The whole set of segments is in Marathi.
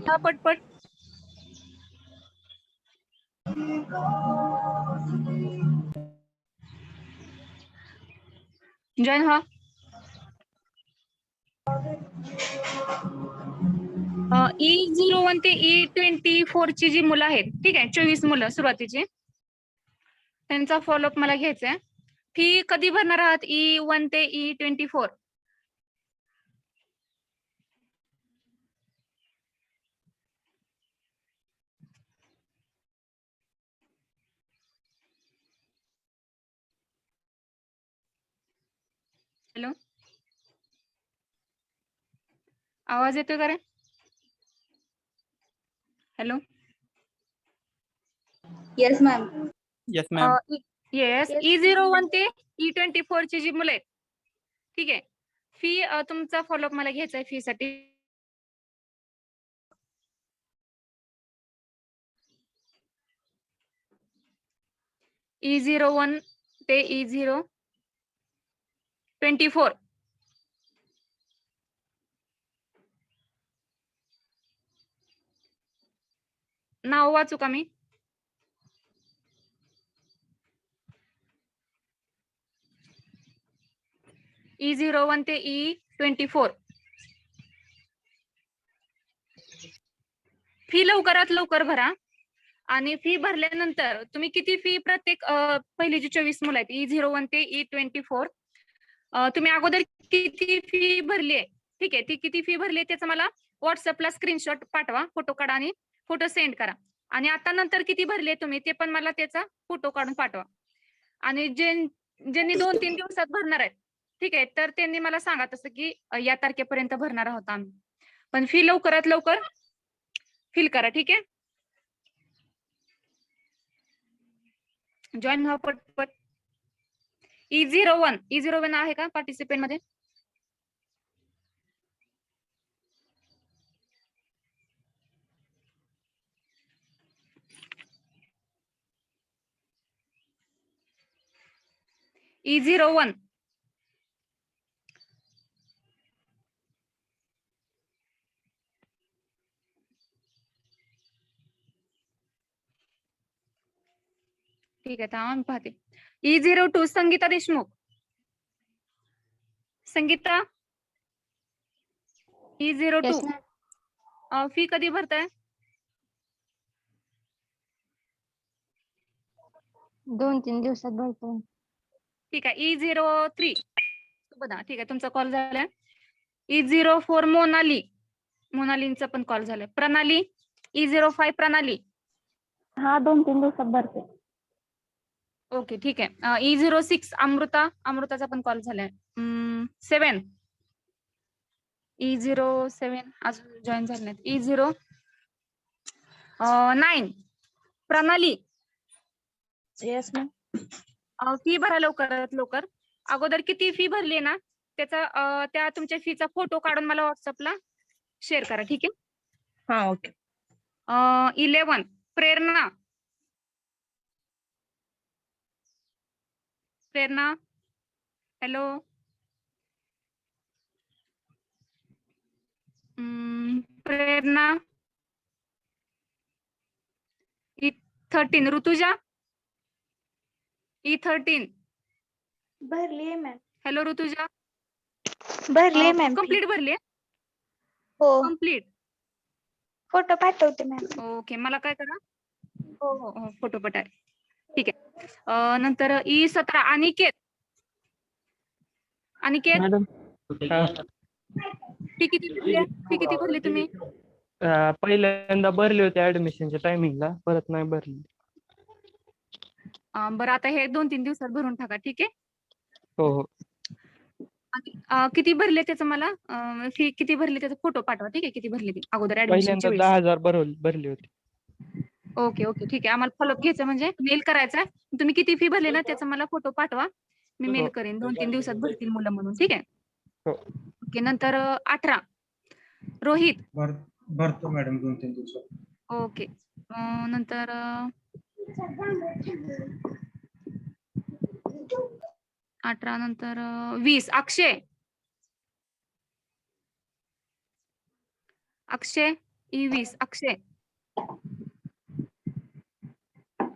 हा पटपट. जॉईन हा. E01 ते E24 ची जी मुलं आहेत, ठीक आहे, 24 मुलं सुरुवातीची, त्यांचा फॉलोअप मला घ्यायचा आहे. फी कधी भरणार आहात E1 ते E24? हॅलो, आवाज येतोय का रे? Hello. Yes ma'am. Yes ma'am. Yes. E01 ते E24 ची जी मुलं आहेत, ठीक आहे, फी तुमचा फॉलोअप मला घ्यायचा आहे फी साठी. E01 ते E024. नाव वाचू का मी? E01 ते E24. फी लवकरात लवकर भरा. आणि फी भरल्यानंतर तुम्ही किती फी प्रत्येक पहिली जी 24 मुलं आहेत E01 ते E24, तुम्ही अगोदर किती फी भरली आहे, ठीक आहे, ती किती फी भरली आहे त्याचा मला व्हॉट्सअपला स्क्रीनशॉट पाठवा, फोटो काढा आणि फोटो सेंड करा. आणि आता नंतर किती भरली आहे तुम्ही ते पण मला त्याचा फोटो काढून पाठवा. आणि ज्यांनी 2-3 दिवसात भरणार आहेत, ठीक आहे, तर त्यांनी मला सांगा तसं की या तारखेपर्यंत भरणार आहोत आम्ही. पण फी लवकरात लवकर फिल करा, ठीक आहे. जॉईन व्हा पटपट. E01 आहे का पार्टिसिपेंट मध्ये? E01. ठीक आहे, थांबा मी पाहते. E02 Sangeeta Deshmukh. Sangeeta. E02. Fee कधी भरताय? 2-3 दिवसात भरतो. ठीक आहे. E03 बघा, ठीक आहे, तुमचा कॉल झालाय. E04 मोनालींचा पण कॉल झालाय. प्रणाली. E05 प्रणाली. हा 2-3 दिवसात भरते. ओके, ठीक आहे. E06 अमृताचा पण कॉल झालाय. 7. E07 अजून जॉईन झाले नाहीत. E09 प्रणाली. Yes ma'am. फी भरा लवकरात लवकर. अगोदर किती फी भरली ना त्याचा त्या तुमच्या फीचा फोटो काढून मला व्हॉट्सअपला शेअर करा, ठीक आहे. हा ओके. 11 प्रेरणा. हॅलो. प्रेरणा. E13 ऋतुजा. E13 भरली आहे मॅम. हॅलो ऋतुजा. भरली मॅम. कंप्लीट भरली? हो. कंप्लीट. फोटो पाठवते मॅम. ओके, मला काय करा? हो फोटो पाठवा, ठीक आहे. नंतर E17 अनिकेत. मॅडम. फी किती भरली तुम्ही? पहिल्यांदा भरली होती ऍडमिशनच्या टायमिंगला, परत नाही भरली. बरं, आता हे 2-3 दिवसात भरून टाका, ठीक आहे. हो. किती भरले त्याचं मला फी किती भरली त्याचा फोटो पाठवा, ठीक आहे, किती भरली ती अगोदर ऍडमिशनच्या पहिल्यांदा वेळेस. 10,000 भरली होती. ओके, ठीक आहे. आम्हाला फॉलोअप घ्यायचं म्हणजे मेल करायचा. तुम्ही किती फी भरली ना त्याचा मला फोटो पाठवा, मी मेल करेन. 2-3 दिवसात भरतील मुलं म्हणून, ठीक आहे. ओके. नंतर 18 रोहित. भरतो मॅडम 2-3 दिवसात. ओके. नंतर 18 नंतर 20 अक्षय. अक्षय E20,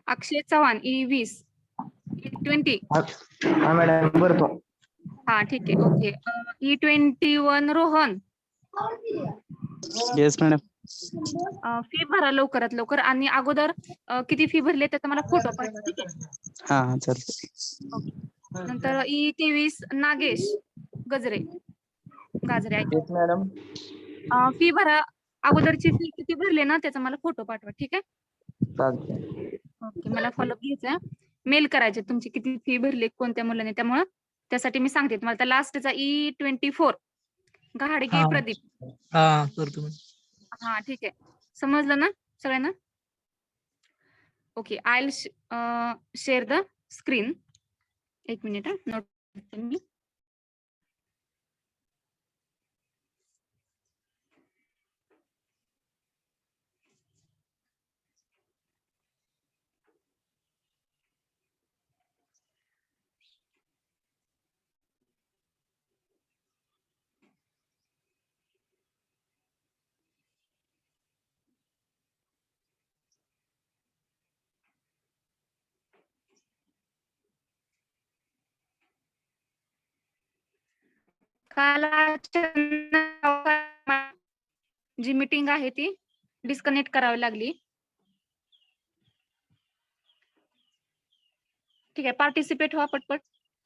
अक्षय चव्हाण E20, E20. हा मॅडम भरतो. हा ठीक आहे, okay. E21 Rohan, yes madam. Fee भरा लवकरात लवकर, आणि अगोदर किती फी भरली त्याचा मला फोटो पाठवा, ठीक आहे. हा चालतंय. ओके. नंतर E23 नागेश गाजरे येस मॅडम. फी भरा, अगोदरची फी किती भरली ना त्याचा मला फोटो पाठवा, ठीक आहे. चालतंय. ओके, मला फॉलोअप घ्यायचा, मेल करायचे तुमची किती फी भरली कोणत्या मुलाने, त्यामुळं त्यासाठी मी सांगते तुम्हाला. तर लास्टचा E24 घाडगे प्रदीप. हा करतो मी. हा ठीक आहे, समजलं ना सगळ्यांना. Okay, I will share the screen. एक मिनिट, नोट करते मी. काल जी मीटिंग आहे ती डिस्कनेक्ट करावी लागली. ठीक आहे, पार्टिसिपेट व्हा पटपट,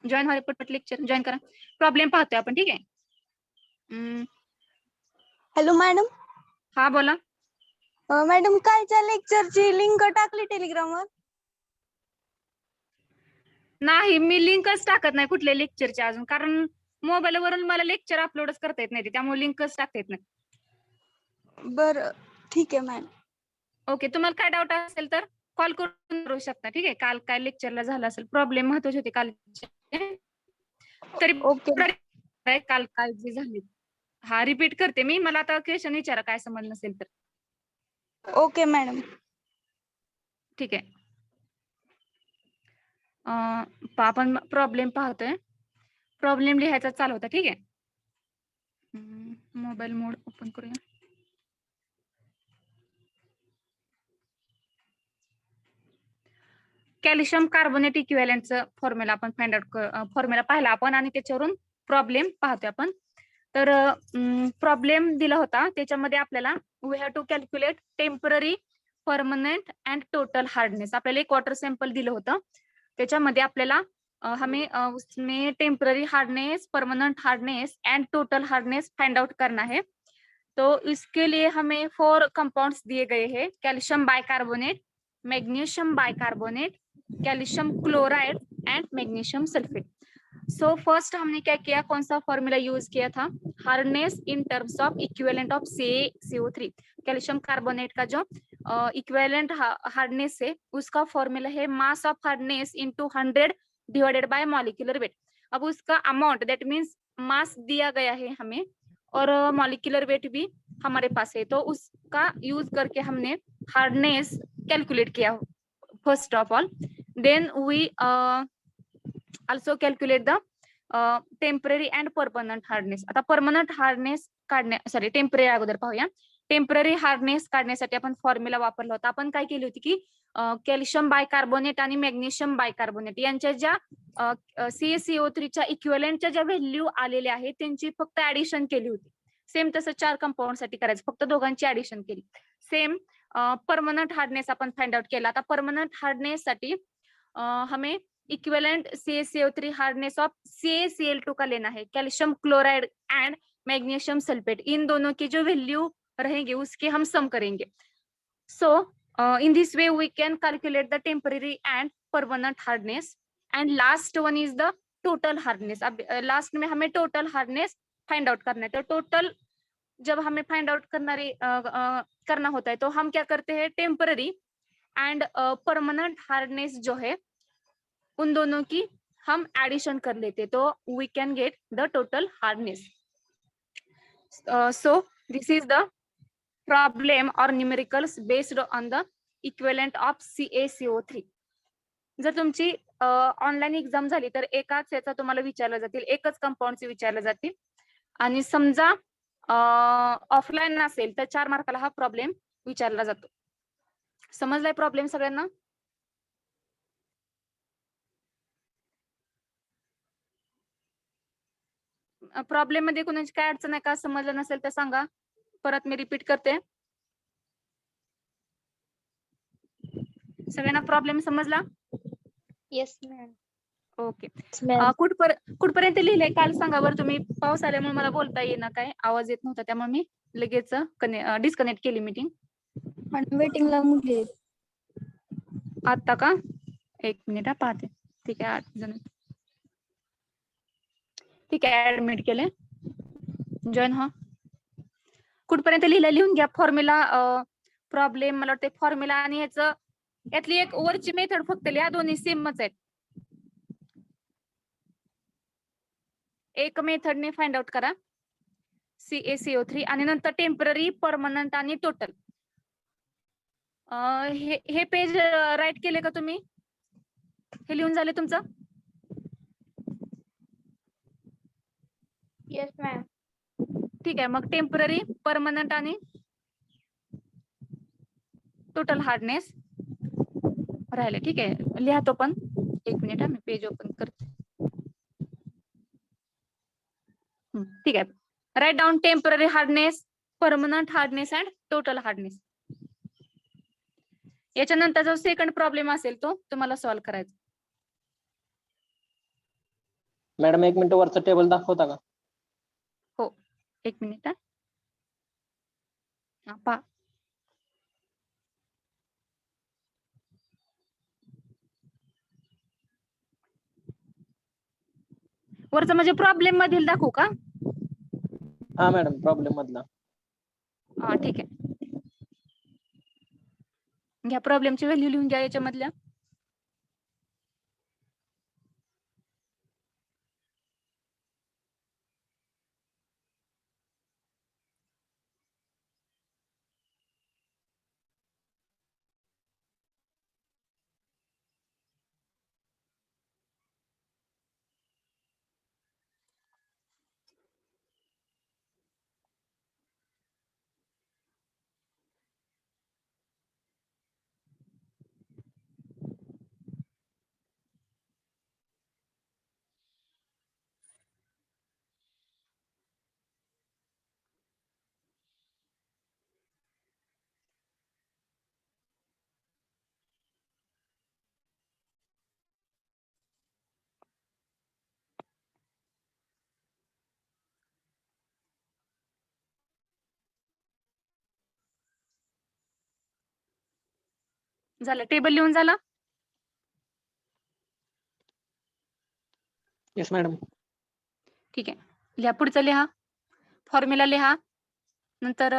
जॉईन व्हा पटपट, लेक्चर जॉईन करा. प्रॉब्लेम पाहतोय आपण, ठीक आहे. Hello madam. हा बोला. मॅडम कालच्या लेक्चरची लिंक टाकली टेलिग्रामवर. नाही, मी लिंकच टाकत नाही कुठल्या लेक्चरची अजून, कारण मोबाईल वरून मला लेक्चर अपलोडच करता येत नाही, त्यामुळे लिंकच टाकता येत नाही. बर ठीक आहे मॅडम. ओके, तुम्हाला काय डाऊट असेल तर कॉल करून करू शकता, ठीक आहे. काल काय लेक्चरला झालं असेल, प्रॉब्लेम महत्वाचे होते काल, तरी ओके काल काय जे झाले. हा रिपीट करते मी, मला आता क्वेश्चन विचारा काय समज नसेल तर. Okay madam. ठीक आहे. आपण प्रॉब्लेम पाहतोय, प्रॉब्लेम लिहायचा चालू होता, ठीक आहे. मोबाईल मोड ओपन करूया. कॅल्शियम कार्बोनेट इक्विव्हॅलेंटचं फॉर्म्युला आपण फाइंड आउट, फॉर्म्युला पाहिला आपण, आणि त्याच्यावरून प्रॉब्लेम पाहतोय आपण. तर प्रॉब्लेम दिला होता, त्याच्यामध्ये आपल्याला we have to calculate temporary, permanent and total hardness. आपल्याला एक वॉटर सॅम्पल दिलं होतं, त्याच्यामध्ये आपल्याला हमें उसमें temporary hardness, permanent hardness end total hardness find out करना है. तो इसके लिए हमें 4 कंपाउंड्स दिए गए हैं: calcium bicarbonate, magnesium bicarbonate, calcium chloride and magnesium sulphate. So first हमने क्या किया, कौन सा फॉर्मूला यूज किया था, hardness in terms of equivalent of CaCO3. Calcium carbonate का जो इक्विवेलेंट हार्डनेस है उसका फॉर्मूला है mass of hardness into 100 divided by molecular weight. अब उसका अमाउंट, दैट मीन्स मास दिया गया है हमें और मॉलिक्यूलर वेट भी हमारे पास है, तो उसका यूज करके हमने हार्डनेस कैलकुलेट किया first of all. Then we also calculate the temporary and permanent hardness. आता परमनंट हार्डनेस टेम्पररी अगोदर पाहूया. टेम्पररी हार्डनेस काढण्यासाठी आपण फॉर्म्युला वापरला होता. आपण काय केली होती की कॅल्शियम बायकार्बोनेट आणि मॅग्नेशियम बायकार्बोनेट यांच्या ज्या CaCO3च्या इक्विव्हॅलेंटच्या ज्या व्हॅल्यू आलेल्या आहेत त्यांची फक्त ऍडिशन केली होती. सेम तसं 4 कंपाऊंड साठी करायचं, फक्त दोघांची ऍडिशन केली. सेम परमनंट हार्डनेस आपण फाइंड आउट केला. आता परमनंट हार्डनेस साठी हमें equivalent CaCO3 hardness of CaCl2 का लेना है, calcium chloride and magnesium sulphate, इन दोनों की जो वैल्यू रहेंगे उसके हम सम करेंगे. So in this way we can calculate the temporary and permanent hardness and last one is the total hardness. अब लास्ट में हमें टोटल हार्डनेस फाइंड आउट करना है. तो टोटल जब हमें फाइंड आउट करना होता है तो हम क्या करते हैं, टेम्पररी एंड परमानेंट हार्डनेस जो है उन दोनों की हम एडिशन कर लेते, तो we can get the total hardness. So this is the problem और numericals based on the equivalent of CaCO3. जर तुमची ऑनलाईन एक्झाम झाली तर एकाच याचा तुम्हाला विचारलं जातील, एकच कंपाऊंडचे विचारले जातील. आणि समजा ऑफलाईन असेल तर 4 मार्काला हा प्रॉब्लेम विचारला जातो. समजलाय प्रॉब्लेम सगळ्यांना? प्रॉब्लेम मध्ये कोणाची काय अडचण आहे का? समजलं नसेल तर सांगा. परत मी रिपीट करते. सगळ्यांना प्रॉब्लेम समजला? Yes ma'am. ओके. मॅम कुठपर्यंत लिहिलंय काल सांगा बरं तुम्ही. पाऊस आल्यामुळे मला बोलता येईना, काय आवाज येत नव्हता, त्यामुळे मी लगेच डिस्कनेक्ट केली मीटिंग. वेटिंगला मुली आहेत. आता का? 1 मिनिट पाहते. ठीक आहे, 8 जण. ठीक आहे, ऍडमिट केले. जॉईन हा. कुठपर्यंत लिहिलंय लिहून घ्या. फॉर्म्युला प्रॉब्लेम, मला वाटते फॉर्म्युला आणि यातली एक वरची मेथड फक्त लिहा, दोन्ही सेमच आहेत. एक मेथडने फाइंड आउट करा CaCO3 आणि नंतर टेम्पररी, परमनंट आणि टोटल. हे पेज राईट केले का तुम्ही? हे लिहून झाले तुमचं? Yes ma'am. ठीक आहे, मग टेम्पररी, परमनंट आणि टोटल हार्डनेस राहिले. ठीक आहे, लिहा तो पण. 1 मिनिट मी पेज ओपन करते. ठीक आहे, right down temporary hardness, permanent hardness and total hardness. याच्यानंतर जो सेकंड प्रॉब्लेम असेल तो तुम्हाला सॉल्व्ह करायचा. मॅडम 1 मिनिट वरचं टेबल दाखवता का? हो, 1 मिनिट. पहा. वरचं म्हणजे प्रॉब्लेम मधील दाखवू का? हा मॅडम, प्रॉब्लेम मधला. हा, ठीक आहे. घ्या प्रॉब्लेमची व्हॅल्यू लिहून घ्या याच्यामधल्या. झालं, टेबल लिहून झालं? Yes madam. ठीक आहे, लिहा. पुढचं लिहा, फॉर्म्युला लिहा. नंतर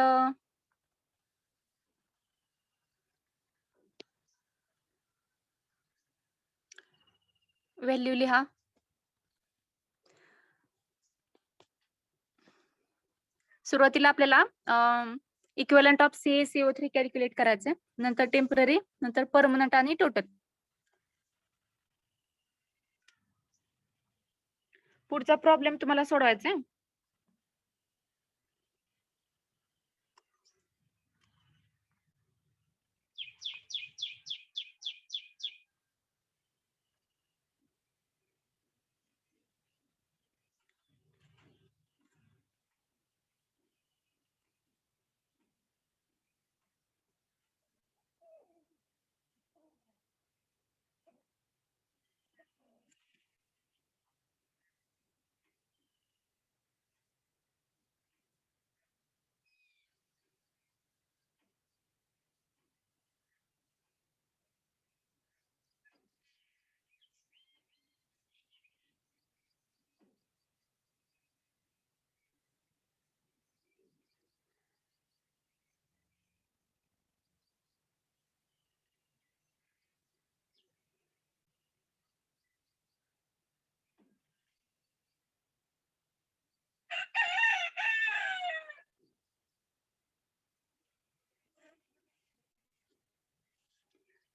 व्हॅल्यू लिहा. सुरुवातीला आपल्याला इक्विव्हॅलंट ऑफ CaCO3 कॅल्क्युलेट करायचं, नंतर टेम्पररी, नंतर परमनंट आणि टोटल. पुढचा प्रॉब्लेम तुम्हाला सोडवायचा आहे.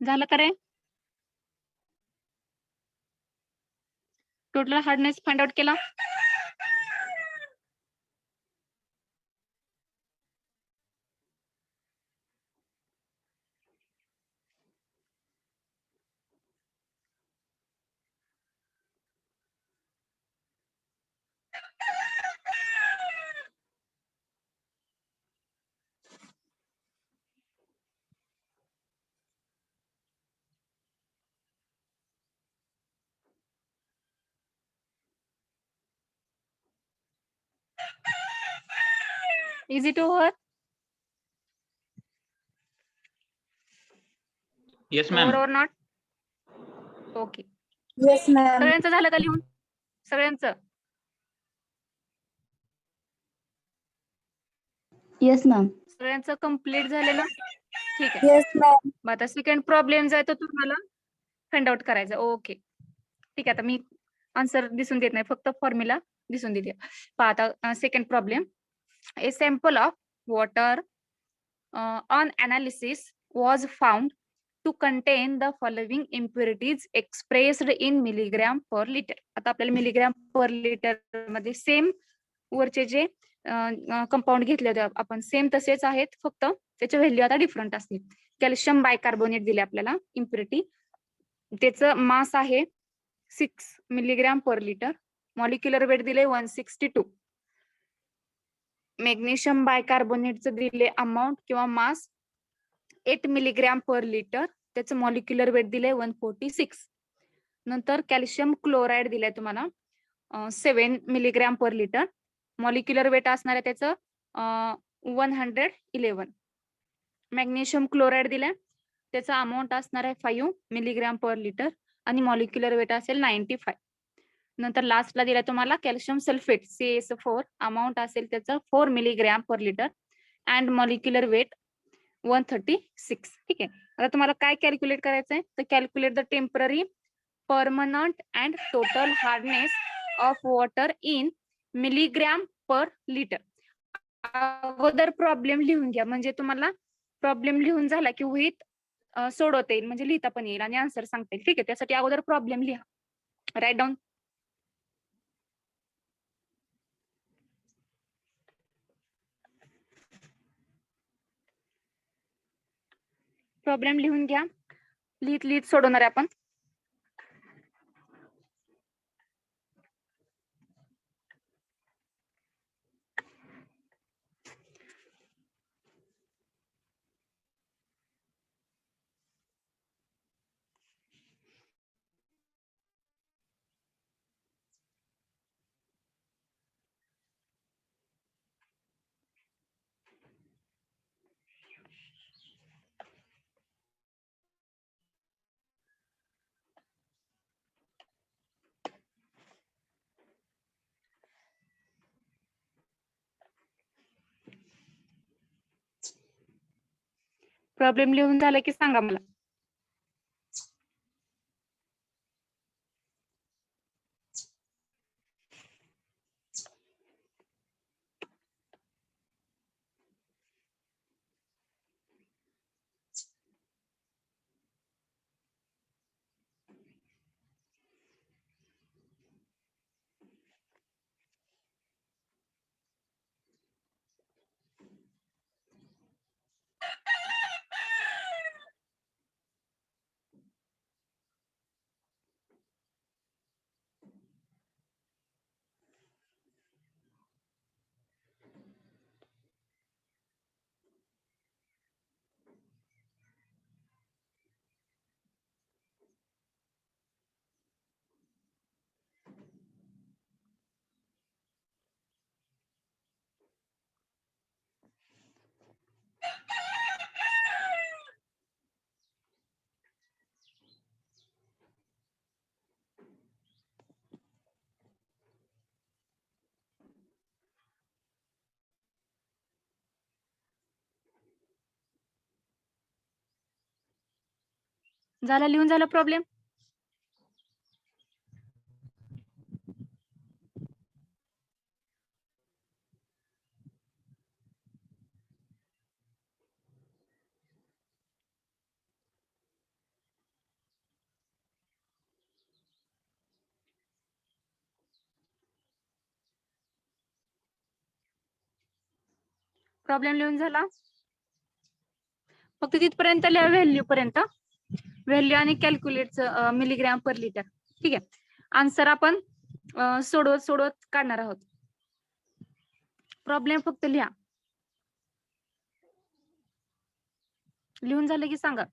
झालं का रे? टोटल हार्डनेस फाइंड आउट केला. Is it over? Yes, over ma'am. और नॉट? ओके. Yes ma'am. सगळ्यांचं झालं का लिहून? सगळ्यांचं? Yes ma'am. सगळ्यांचं कम्प्लीट झालेलं? ठीक आहे. Yes ma'am. मग आता सेकंड प्रॉब्लेम जो आहे तो तुम्हाला फाइंड आउट करायचा. ओके. ठीक आहे. आता मी आन्सर दिसून देत नाही, फक्त फॉर्म्युला दिसून देते. पहा आता second problem. A sample of water on analysis was found to contain the following impurities expressed in milligram per litre. आता आपल्याला मिलीग्रॅम पर लिटर मध्ये सेम वरचे जे कंपाऊंड घेतले होते आपण सेम तसेच आहेत, फक्त त्याचे व्हॅल्यू आता डिफरंट असतील. कॅल्शियम बायकार्बोनेट दिले आपल्याला इम्प्युरिटी, त्याचं मास आहे 6 milligram per litre, molecular weight दिले 162. मॅग्नेशियम बायकार्बोनेटचं दिले अमाऊंट किंवा मास 8 मिलीग्रॅम पर लिटर, त्याचं मॉलिक्युलर वेट दिले 146. नंतर कॅल्शियम क्लोराईड दिलंय तुम्हाला 7 milligram per litre, molecular weight असणार आहे त्याचं 111. मॅग्नेशियम क्लोराईड दिलाय, त्याचा अमाऊंट असणार आहे 5 मिलीग्रॅम पर लिटर आणि मॉलिक्युलर वेट असेल 95. नंतर लास्टला दिलाय तुम्हाला कॅल्शियम सल्फेट CS4, अमाऊंट असेल त्याचं 4 milligram per litre and molecular weight 136. ठीक आहे. आता तुम्हाला काय कॅल्क्युलेट करायचं आहे, तर calculate the temporary, permanent and total hardness of water in milligram per litre. अगोदर प्रॉब्लेम लिहून घ्या, म्हणजे तुम्हाला प्रॉब्लेम लिहून झाला की विथ सोडवता येईल, म्हणजे लिहिता पण येईल आणि आन्सर सांगता येईल. ठीक आहे. त्यासाठी अगोदर प्रॉब्लेम लिहा, राईट डाऊन. प्रॉब्लेम लिहून घ्या, लिहित लिहित सोडवणार आहे आपण. प्रॉब्लेम लिहून झाला की सांगा मला. झाला लिहून झाला प्रॉब्लेम? प्रॉब्लेम लिहून झाला? फक्त तिथपर्यंत लिहा, व्हॅल्यू पर्यंत, व्हॅल्यू आणि कॅल्क्युलेटचं मिलीग्रॅम पर लिटर. ठीक आहे. आन्सर आपण सोडवत सोडवत काढणार आहोत. प्रॉब्लेम फक्त लिहा. लिहून झालं की सांगा.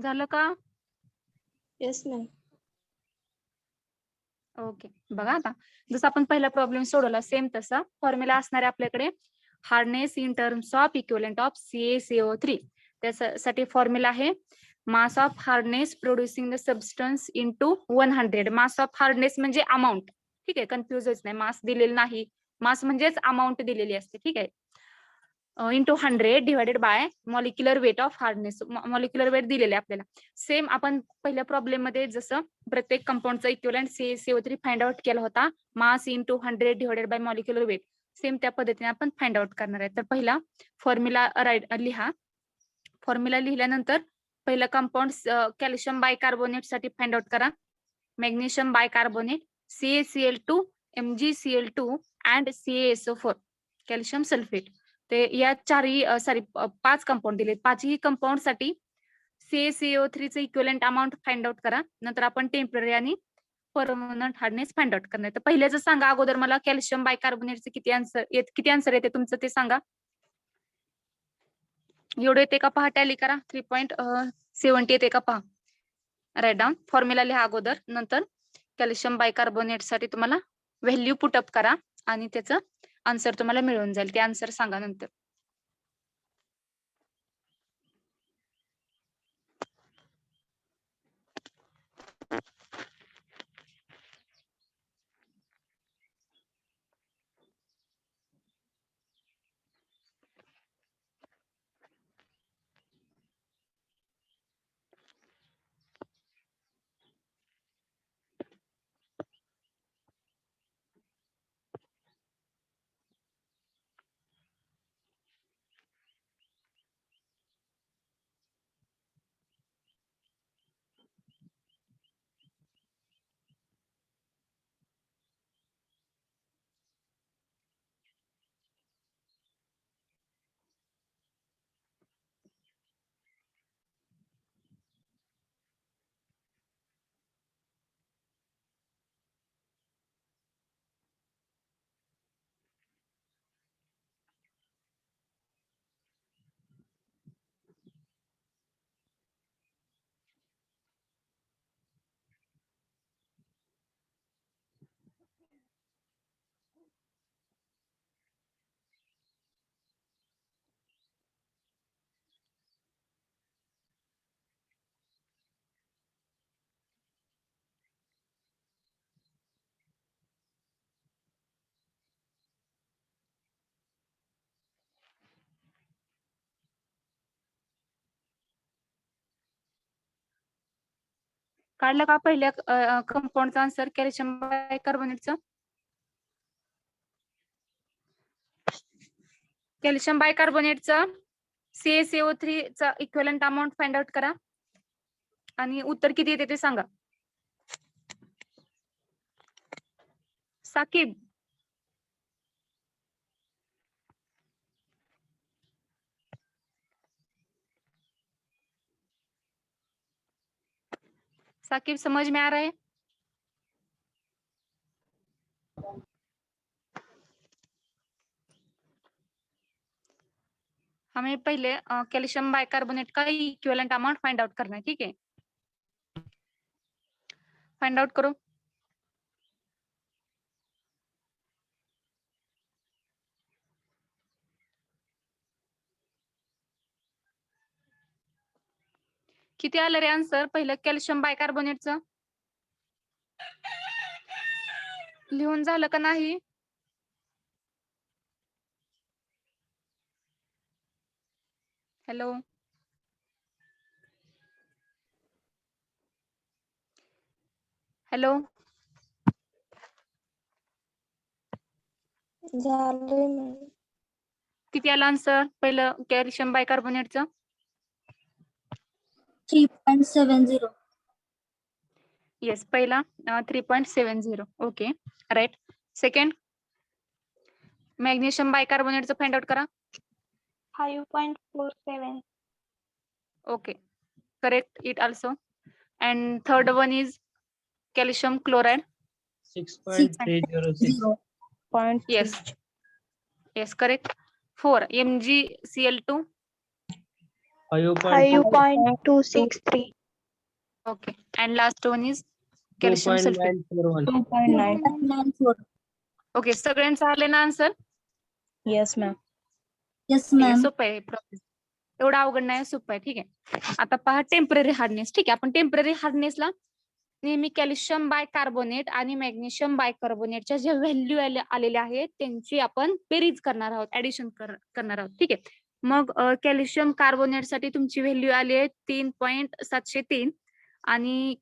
झालं का? Yes ma'am. ओके, बघा आता जसं आपण पहिला प्रॉब्लेम सोडवला सेम तसा फॉर्म्युला असणार आहे आपल्याकडे. Hardness in terms of equivalent of CaCO3. त्यासाठी फॉर्म्युला आहे मास of hardness producing the substance into 100. Mass of hardness म्हणजे अमाऊंट, ठीक आहे, कन्फ्युज होत नाही. मास दिलेलं नाही, मास म्हणजेच अमाऊंट दिलेली असते, ठीक आहे. Into 100 divided by molecular weight of hardness. Molecular weight दिलेले आपल्याला. सेम आपण पहिल्या प्रॉब्लेम मध्ये जसं प्रत्येक कंपाऊंडचा इक्विव्हॅलेंट CaCO3 फाइंड आउट केला होता, mass into 100 divided by molecular weight, same त्या पद्धतीने आपण फाइंड आउट करणार आहे. तर पहिला फॉर्म्युला लिहा. फॉर्म्युला लिहिल्यानंतर पहिलं कंपाऊंड कॅल्शियम बायकार्बोनेट साठी फाइंड आउट करा. Magnesium bicarbonate, CaCl2, MgCl2 and CaSO4, calcium sulphate. ते या चारही 5 कंपाऊंड दिले. पाचही कंपाऊंड साठी CaCO3 चे इक्विव्हॅलेंट अमाऊंट फाइंड आउट करा. नंतर आपण टेम्पररी आणि परमनंट हार्डनेस फाइंड आउट करणार. तर पहिल्याचं सांगा अगोदर मला, कॅल्शियम बायकार्बोनेटचे किती आन्सर येते तुमचं ते सांगा. एवढं येते का पहा, टॅली करा. 3.70 येते का पहा. Right down. फॉर्म्युला लिहा अगोदर, नंतर कॅल्शियम बायकार्बोनेट साठी तुम्हाला व्हॅल्यू पुटअप करा आणि त्याचं आन्सर तुम्हाला मिळून जाईल. ते आन्सर सांगा नंतर. काढलं का पहिल्या कंपाऊंडचा आन्सर कॅल्शियम बायकार्बोनेटचं? कॅल्शियम बायकार्बोनेटचं CaCO3 चा इक्विव्हॅलेंट अमाऊंट फाइंड आउट करा आणि उत्तर किती येते ते सांगा. साकिब, साकिब समझ में आ रहा है? हमें पहले कैल्शियम बाइकार्बोनेट का इक्विवेलेंट अमाउंट फाइंड आउट करना है, ठीक है? फाइंड आउट करो। किती आलं रे आन्सर पहिलं कॅल्शियम बायकार्बोनेटचं? लिहून झालं का नाही? हॅलो, हॅलो, झाले मॅम. किती आलं आन्सर पहिलं कॅल्शियम बायकार्बोनेटचं? 3.70. येस, पहिला 3.70. Okay, right. सेकंड मॅग्नेशियम बायकार्बोनेटचं फाइंड आउट करा. 5.47. Okay, correct it also. And third one is calcium chloride. 6.306. 0.3. Yes, yes, correct. 4 MgCl2. 5.263. Okay. And last one is calcium sulfate. 2.941. Okay, सगळ्यांचं आले ना आन्सर? Yes, ma'am. Yes, ठीक आहे, ma'am. सोपं आहे प्रॉब्लेम. एवढा अवघड नाही, सोपं आहे. ठीक आहे. आता पहा टेम्पररी हार्डनेस. ठीक आहे, आपण टेम्पररी हार्डनेसला नेहमी कॅल्शियम बायकार्बोनेट आणि मॅग्नेशियम बायकार्बोनेटच्या ज्या व्हॅल्यू आलेल्या आहेत त्यांची आपण बेरीज करणार आहोत, ऍडिशन करणार आहोत. ठीक आहे. मग कॅल्शियम कार्बोनेटसाठी तुमची व्हॅल्यू आली आहे 3.703 आणि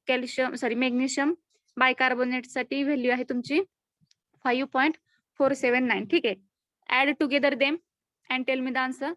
मॅग्नेशियम बायकार्बोनेटसाठी व्हॅल्यू आहे तुमची 5.479. ठीक आहे. Add together them and tell me the answer.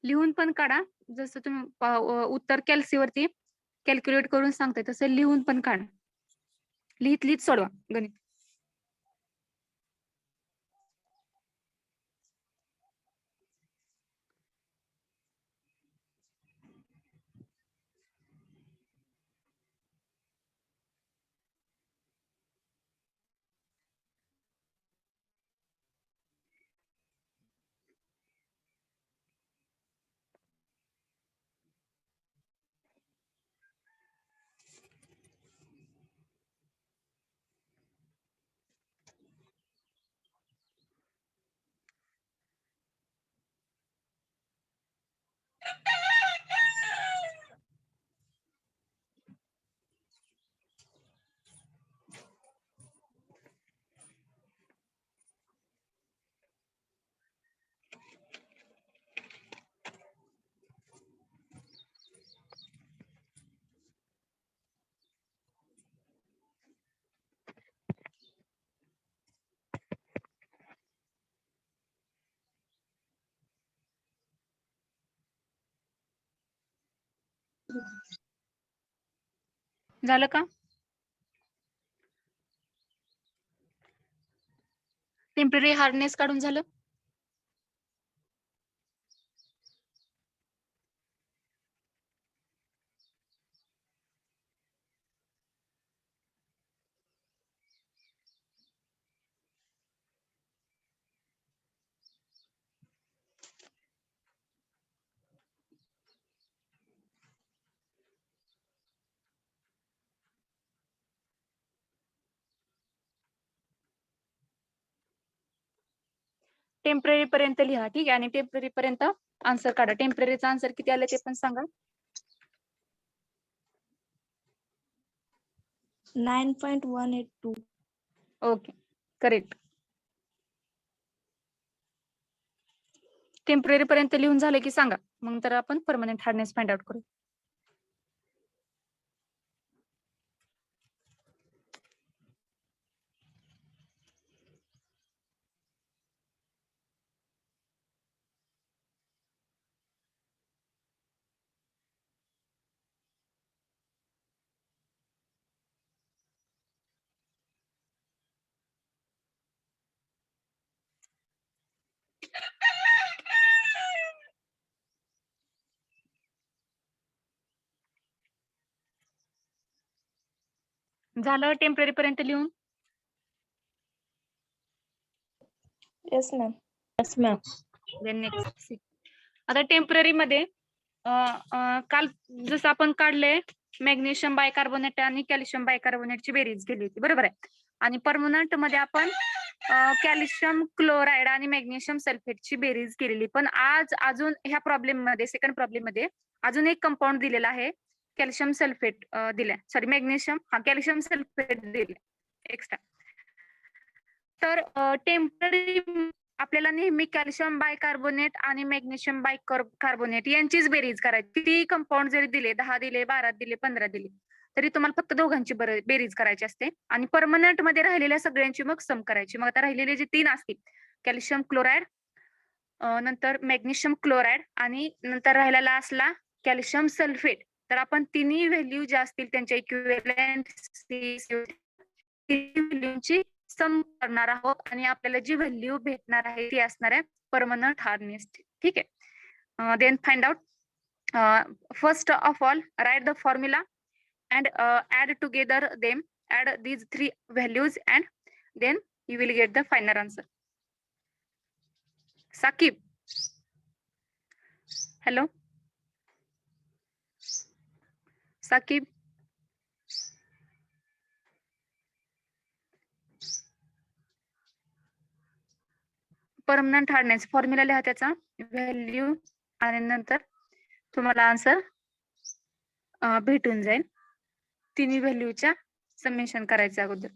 लिहून पण काढा, जसं तुम्ही उत्तर कॅल्सीवरती कॅल्क्युलेट करून सांगताय तसं लिहून पण काढा. लिहित लिहित सोडवा गणित. झालं का? टेम्पररी हार्डनेस काढून झालं? टेम्पररी पर्यंत लिहा. ठीक आहे. आणि टेम्पररी पर्यंत आन्सर काढा. टेम्पररीचा आन्सर किती आलं ते पण सांगा. 9.182. Okay, correct. टेम्पररी पर्यंत लिहून झालं की सांगा, मग तर आपण परमनंट हार्डनेस फाइंड आउट करू. झालं टेम्पररी पर्यंत लिहून? Yes, ma'am. Yes, ma'am. Next. आता टेम्पररी मध्ये काल जसं आपण काढलंय मॅग्नेशियम बायकार्बोनेट आणि कॅल्शियम बायकार्बोनेटची बेरीज केली होती, बरोबर आहे. आणि परमनंट मध्ये आपण कॅल्शियम क्लोराइड आणि मॅग्नेशियम सल्फेटची बेरीज केलेली. पण आज अजून ह्या प्रॉब्लेम मध्ये, सेकंड प्रॉब्लेम मध्ये अजून एक कंपाऊंड दिलेला आहे, कॅल्शियम सल्फेट दिलाय, सॉरी मॅग्नेशियम, कॅल्शियम सल्फेट दिले एक्स्ट्रा. तर टेम्पररी आपल्याला नेहमी कॅल्शियम बायकार्बोनेट आणि मॅग्नेशियम बायकार्बोनेट यांचीच बेरीज करायची. किती कंपाऊंड जरी दिले, 10 दिले, 12 दिले, 15 दिले, तरी तुम्हाला फक्त दोघांची बेरीज करायची असते. आणि परमनंट मध्ये राहिलेल्या सगळ्यांची मग सम करायची. मग आता राहिलेले जे 3 असतील, कॅल्शियम क्लोराईड, नंतर मॅग्नेशियम क्लोराईड आणि नंतर राहिला लास्टला कॅल्शियम सल्फेट. तर आपण तिन्ही व्हॅल्यू ज्या असतील त्यांच्या इक्विव्हॅलेंट व्हॅल्यूची सम करणार आहोत आणि आपल्याला जी व्हॅल्यू भेटणार आहे ती असणार आहे परमनंट हार्डनेस. ठीक आहे. Then find out first of all write the formula and add together them, add these 3 values and then you will get the final answer. Sakib, hello. Sakib, permanent hardness formula लिहा त्याचा, व्हॅल्यू आणि नंतर तुम्हाला आन्सर भेटून जाईल. तिन्ही व्हॅल्यूच्या समेशन करायचं अगोदर.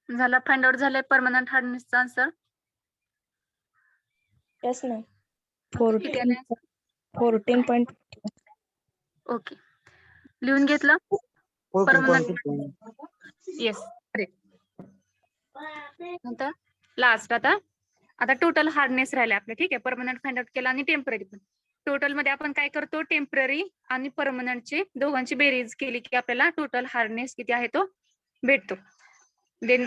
झाला, फाइंड आउट झालंय परमनंट हार्डनेसचा आन्सर. Yes ma'am. किती आले? 14. ओके, लिहून घेतलं. परमनंट, येस, नंतर लास्ट आता टोटल हार्डनेस राहिले आपले. ठीक आहे, परमनंट फाइंड आउट केला आणि टेम्पररी पण. टोटल मध्ये आपण काय करतो, टेम्पररी आणि परमनंटची दोघांची बेरीज केली की आपल्याला टोटल हार्डनेस किती आहे तो भेटतो. Then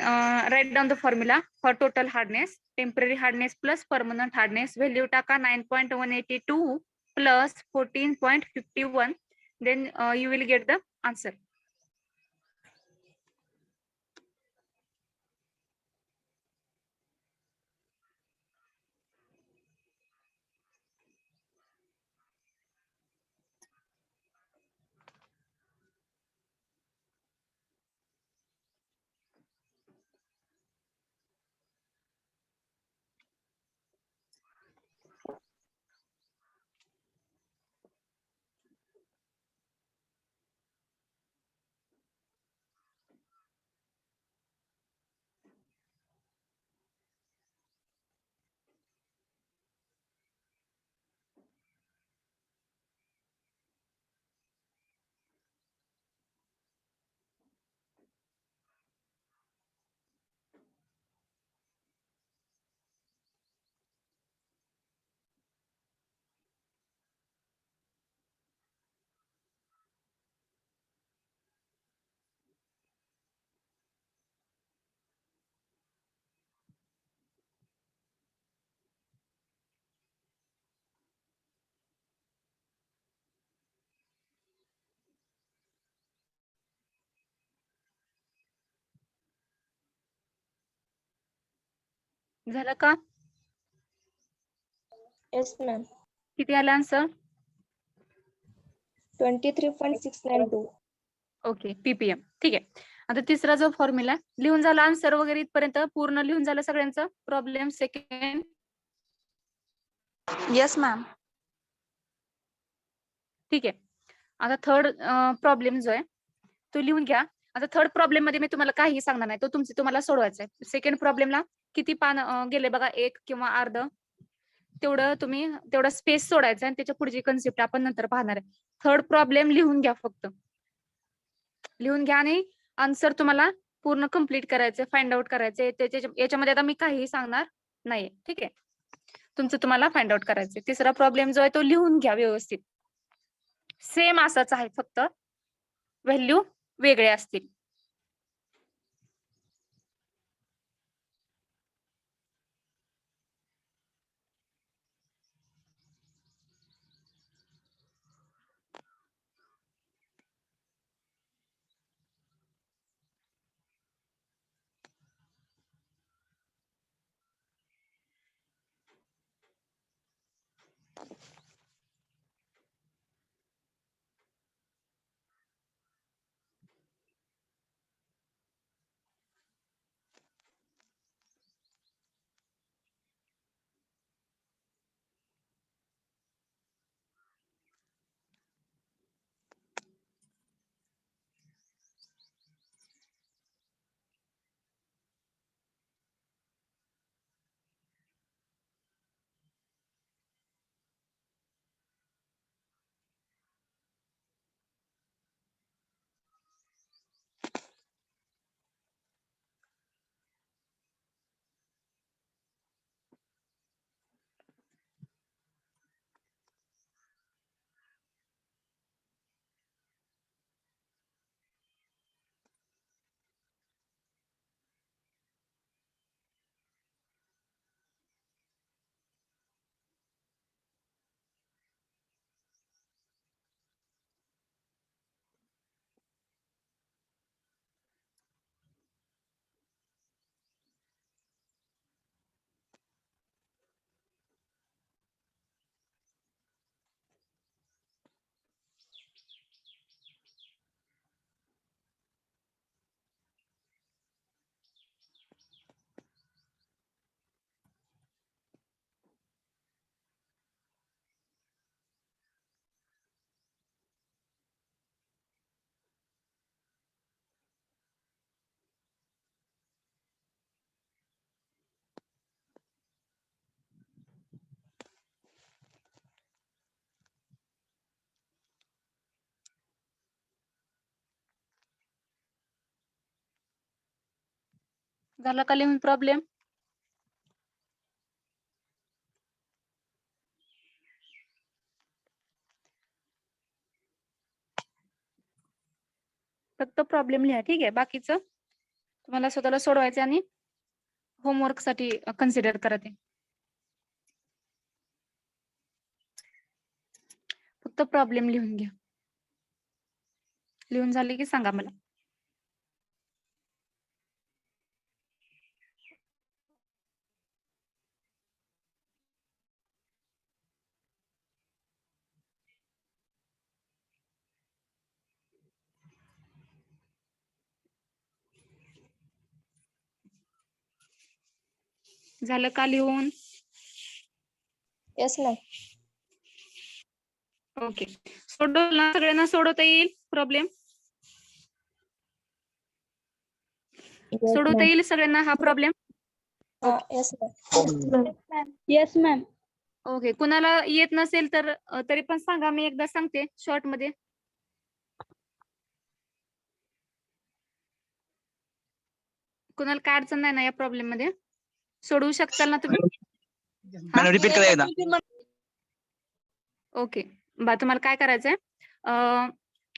write down the formula for total hardness. Temporary hardness plus permanent hardness, value टाका 9.182 plus 14.51. Then you will get the answer. झालं का? Yes ma'am. किती आला आन्सर? 23.692. Okay, ppm. ठीक आहे. आता तिसरा जो फॉर्म्युला लिहून झाला आन्सर वगैरे इथपर्यंत पूर्ण लिहून झालं सगळ्यांचं प्रॉब्लेम सेकंड येस मॅम. ठीक आहे. आता थर्ड प्रॉब्लेम जो आहे तो लिहून घ्या. आता थर्ड प्रॉब्लेम मध्ये मी तुम्हाला काही सांगणार नाही, तो तुम्हाला सोडवायचा आहे. सेकंड प्रॉब्लेमला किती पान गेले बघा, एक किंवा अर्ध, तेवढा स्पेस सोडायचा आणि त्याच्या पुढची कन्सेप्ट आपण नंतर पाहणार आहे. थर्ड प्रॉब्लेम लिहून घ्या, फक्त लिहून घ्या आणि आन्सर तुम्हाला पूर्ण कम्प्लीट करायचं, फाइंड आउट करायचे. याच्यामध्ये आता मी काहीही सांगणार नाही. ठीक आहे, तुम्हाला फाइंड आउट करायचे. तिसरा प्रॉब्लेम जो आहे तो लिहून घ्या व्यवस्थित. सेम असाच आहे, फक्त व्हॅल्यू वेगळे असतील. झाला का लिहून प्रॉब्लेम? फक्त प्रॉब्लेम लिहा. ठीक आहे, बाकीचं तुम्हाला स्वतःला सोडवायचं आणि होमवर्क साठी कन्सिडर करा ते. फक्त प्रॉब्लेम लिहून घ्या. लिहून झाले की सांगा मला. झालं का लिहून? Yes ma'am. ओके, सोडवला सगळ्यांना? सोडवता येईल प्रॉब्लेम? सोडवता येईल सगळ्यांना हा problem? Yes ma'am. Yes ma'am. Okay, कुणाला येत नसेल तर तरी पण सांगा, मी एकदा सांगते शॉर्ट मध्ये. कुणाला काय अडचण नाही ना या प्रॉब्लेम मध्ये? सोडवू शकताल ना तुम्ही? मॅडम रिपीट करा एकदा. ओके, तुम्हाला काय करायचंय,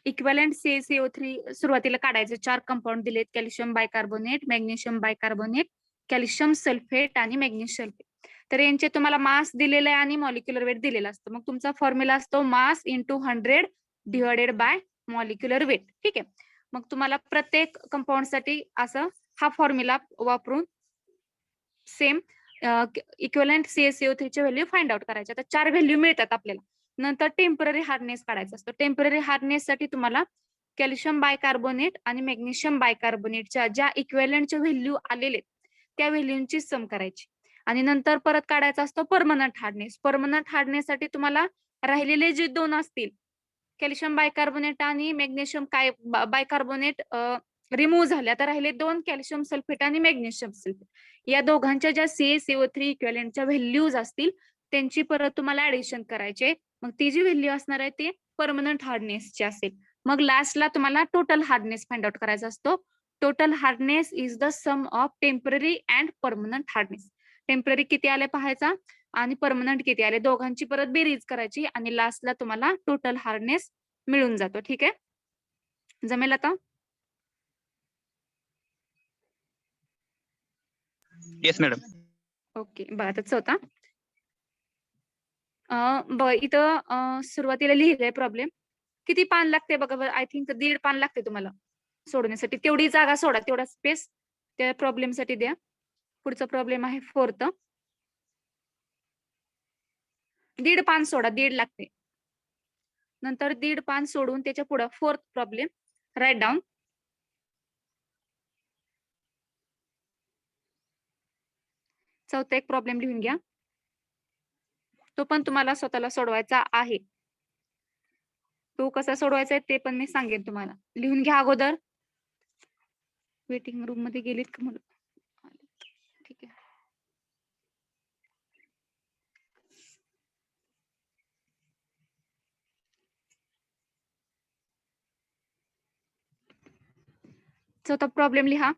इक्विव्हॅलेंट CaCO3 सुरुवातीला काढायचे. 4 कंपाऊंड दिलेत: calcium bicarbonate, magnesium bicarbonate, calcium sulphate आणि मॅग्नेशियम सल्फेट. तर यांचे तुम्हाला मास दिलेला आहे आणि मॉलिक्युलर वेट दिलेला असतो. मग तुमचा फॉर्म्युला असतो mass into 100 divided by molecular weight. ठीक आहे, मग तुम्हाला प्रत्येक कंपाऊंड साठी असं हा फॉर्म्युला वापरून सेम इक्विव्हॅलेंट CaCO3 चे व्हॅल्यू फाइंड आउट करायचे. आता 4 व्हॅल्यू मिळतात आपल्याला. नंतर टेम्पररी हार्डनेस काढायचा असतो. टेम्पररी हार्डनेस साठी तुम्हाला कॅल्शियम बायकार्बोनेट आणि मॅग्नेशियम बायकार्बोनेटच्या ज्या इक्वेलंटच्या व्हॅल्यू आलेले त्या व्हॅल्यूची सम करायची आणि नंतर परत काढायचा असतो परमनंट हार्डनेस. परमनंट हार्डनेस साठी तुम्हाला राहिलेले जे दोन असतील कॅल्शियम बायकार्बोनेट आणि मॅग्नेशियम बायकार्बोनेट रिमूव्ह झाले, आता राहिले दोन कॅल्शियम सल्फेट आणि मॅग्नेशियम सल्फेट. या दोघांच्या ज्या CaCO3 इक्विव्हॅलेंटच्या व्हॅल्यूज असतील त्यांची परत तुम्हाला ऍडिशन करायचे. मग ती जी व्हॅल्यू असणार आहे ते परमनंट हार्डनेसची असेल. मग लास्टला तुम्हाला टोटल हार्डनेस फाइंड आउट करायचा असतो. Total hardness is the sum of temporary and permanent hardness. Temporary किती आले पाहायचा आणि परमनंट किती आले, दोघांची परत बेरीज करायची आणि लास्टला तुम्हाला टोटल हार्डनेस मिळून जातो. ठीक आहे, जमेल आता? Yes madam. ओके, बघा त्याच होता. इथं सुरुवातीला लिहिलंय प्रॉब्लेम. किती पान लागते बघा बरं. आय थिंक 1.5 पान लागते तुम्हाला सोडण्यासाठी. तेवढी जागा सोडा, तेवढा स्पेस त्या प्रॉब्लेम साठी द्या. पुढचा प्रॉब्लेम आहे 4th. 1.5 पान सोडा, 1.5 लागते. नंतर 1.5 पान सोडून त्याच्या पुढे 4th प्रॉब्लेम राईट डाऊन. चौथा एक प्रॉब्लेम लिहून घ्या, तो पण तुम्हाला स्वतःला सोडवायचा आहे. तो कसा सोडवायचा आहे ते पण मी सांगेन तुम्हाला. लिहून घ्या अगोदर. वेटिंग रूम मध्ये गेलीत का मुलं? ठीक आहे. चौथा प्रॉब्लेम लिहा.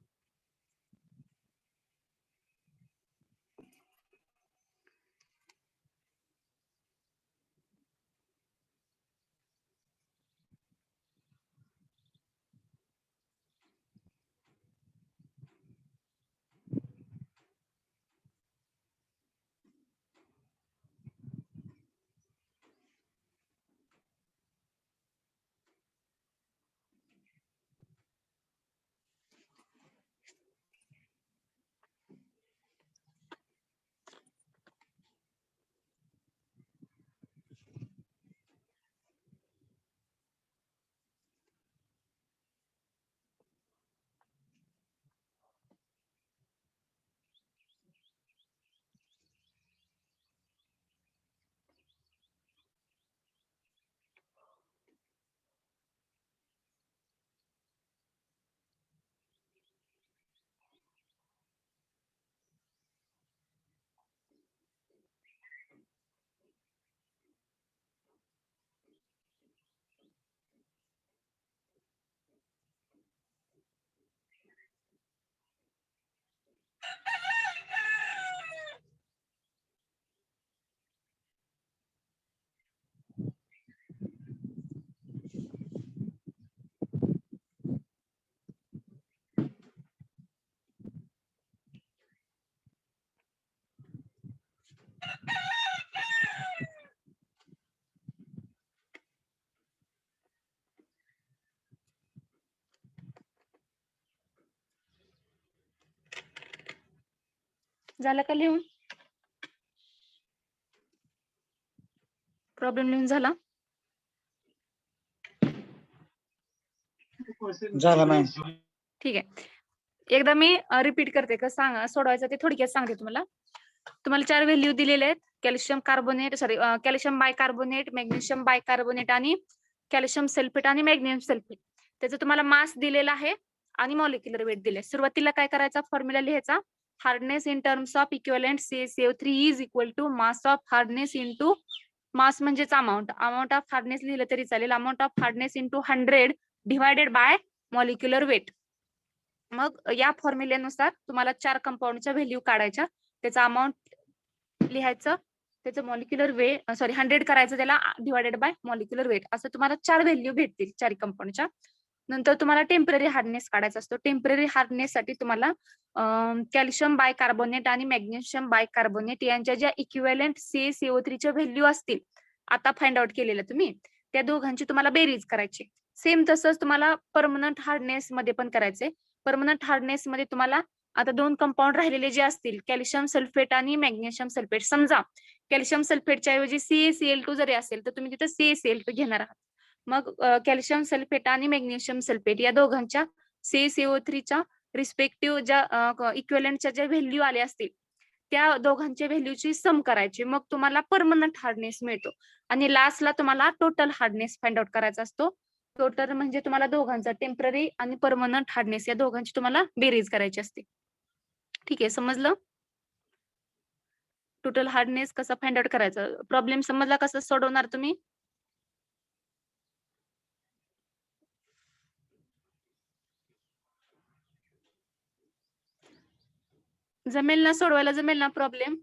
झालं का लिहून? प्रॉब्लेम लिहून झाला? झाला मॅम. ठीक आहे, एकदा मी रिपीट करते का सांग सोडवायचं ते थोडक्यात सांगते तुम्हाला. तुम्हाला 4 व्हॅल्यू दिलेले आहेत. Calcium carbonate calcium bicarbonate, magnesium bicarbonate आणि कॅल्शियम सल्फेट आणि मॅग्नेशियम सल्फेट. त्याचं तुम्हाला मास दिलेला आहे आणि मॉलिक्युलर वेट दिले. सुरुवातीला काय करायचा, फॉर्म्युला लिहायचा. Hardness in terms of equivalent CaCO3 is equal to mass of hardness into mass म्हणजेच अमाऊंट. अमाऊंट ऑफ हार्डनेस लिहिलं तरी चालेल. Amount of hardness into 100 divided by molecular weight. मग या फॉर्म्युल्यानुसार तुम्हाला 4 कंपाऊंडच्या व्हॅल्यू काढायच्या, त्याचा अमाऊंट लिहायचं, त्याचं मॉलिक्युलर वेट 100 करायचं त्याला डिवायडेड बाय मॉलिक्युलर वेट. असं तुम्हाला 4 व्हॅल्यू भेटतील 4 कंपाऊंडच्या. नंतर तुम्हाला टेम्पररी हार्डनेस काढायचा असतो. टेम्पररी हार्डनेस साठी तुम्हाला कॅल्शियम बायकार्बोनेट आणि मॅग्नेशियम बायकार्बोनेट यांच्या ज्या इक्विव्हॅलेंट CaCO3 च्या व्हॅल्यू असतील आता फाइंड आउट केलेल्या तुम्ही, त्या दोघांची तुम्हाला बेरीज करायची. सेम तसंच तुम्हाला परमनंट हार्डनेस मध्ये पण करायचंय. परमनंट हार्डनेस मध्ये तुम्हाला आता 2 कंपाऊंड राहिलेले जे असतील कॅल्शियम सल्फेट आणि मॅग्नेशियम सल्फेट. समजा कॅल्शियम सल्फेटच्या ऐवजी CaCl2 जरी असेल तर तुम्ही तिथे CaCl2 घेणार आहात. मग कॅल्शियम सल्फेट आणि मॅग्नेशियम सल्फेट या दोघांच्या CaCO3च्या रिस्पेक्टिव्ह ज्या इक्विव्हॅलेंटच्या ज्या व्हॅल्यू आल्या असतील त्या दोघांच्या व्हॅल्यूची सम करायची, मग तुम्हाला परमनंट हार्डनेस मिळतो. आणि लास्टला तुम्हाला टोटल हार्डनेस फाइंड आउट करायचा असतो. टोटल म्हणजे तुम्हाला दोघांचा टेम्पररी आणि परमनंट हार्डनेस या दोघांची तुम्हाला बेरीज करायची असते. ठीक आहे, समजलं? टोटल हार्डनेस कसा फाइंड आउट करायचा, प्रॉब्लेम समजला कसा सोडवणार तुम्ही? जमेल ना सोडवायला, जमेल ना प्रॉब्लेम?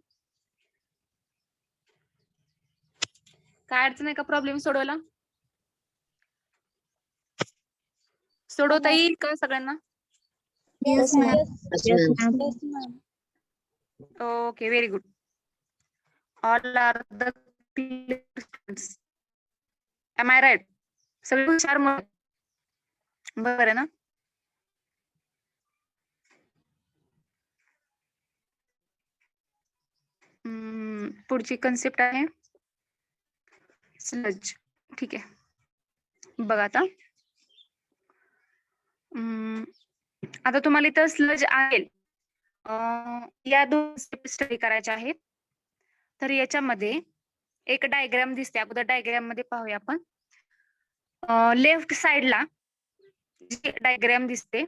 काय अडचण आहे का प्रॉब्लेम सोडवायला? सोडवता येईल का सगळ्यांना? Yes, ma'am. Yes, ma'am. Yes, ma'am. Okay, very good. All are the am I right? सगळे हुशार मुलं. बरोबर आहे ना? पुढची कन्सेप्ट आहे स्लज. ठीक आहे, बघा आता. आता तुम्हाला इथं स्लज आहे, या दोन स्टडी करायच्या आहेत. तर याच्यामध्ये एक डायग्राम दिसते, अगोदर डायग्राम मध्ये पाहूया आपण. लेफ्ट साइडला जी डायग्राम दिसते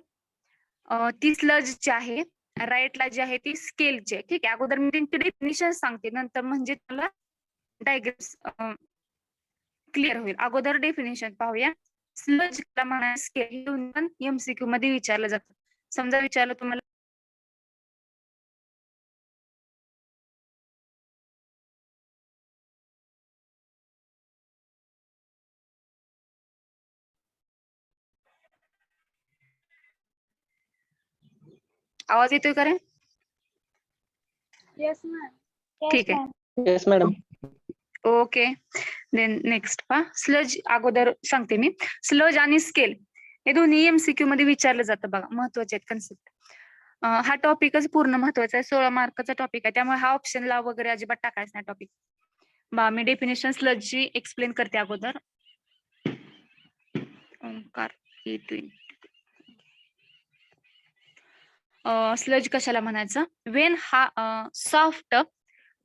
ती स्लजची आहे, राईटला जी आहे ती स्केलची आहे. ठीक आहे, अगोदर मी त्यांची डेफिनिशन सांगते, नंतर म्हणजे तुला डायग्राम क्लिअर होईल. अगोदर डेफिनेशन पाहूया. स्लज म्हणा स्केल पण MCQ मध्ये विचारलं जातं. समजा विचारलं तुम्हाला आवाज येतोय का रे? Yes, ma'am. ठीक आहे. Yes madam. Okay, then next पहा. स्लज अगोदर सांगते मी. स्लज आणि स्केल हे दोन्ही MCQ मध्ये विचारलं जातं बघा, महत्वाचे आहेत कन्सेप्ट. हा टॉपिकच पूर्ण महत्वाचा आहे, 16 मार्काचा टॉपिक आहे, त्यामुळे हा ऑप्शनला वगैरे अजिबात टाकायचं नाही टॉपिक. मी डेफिनेशन स्लजची एक्सप्लेन करते अगोदर. ओंकार स्लज कशाला म्हणायचं? वेन हा soft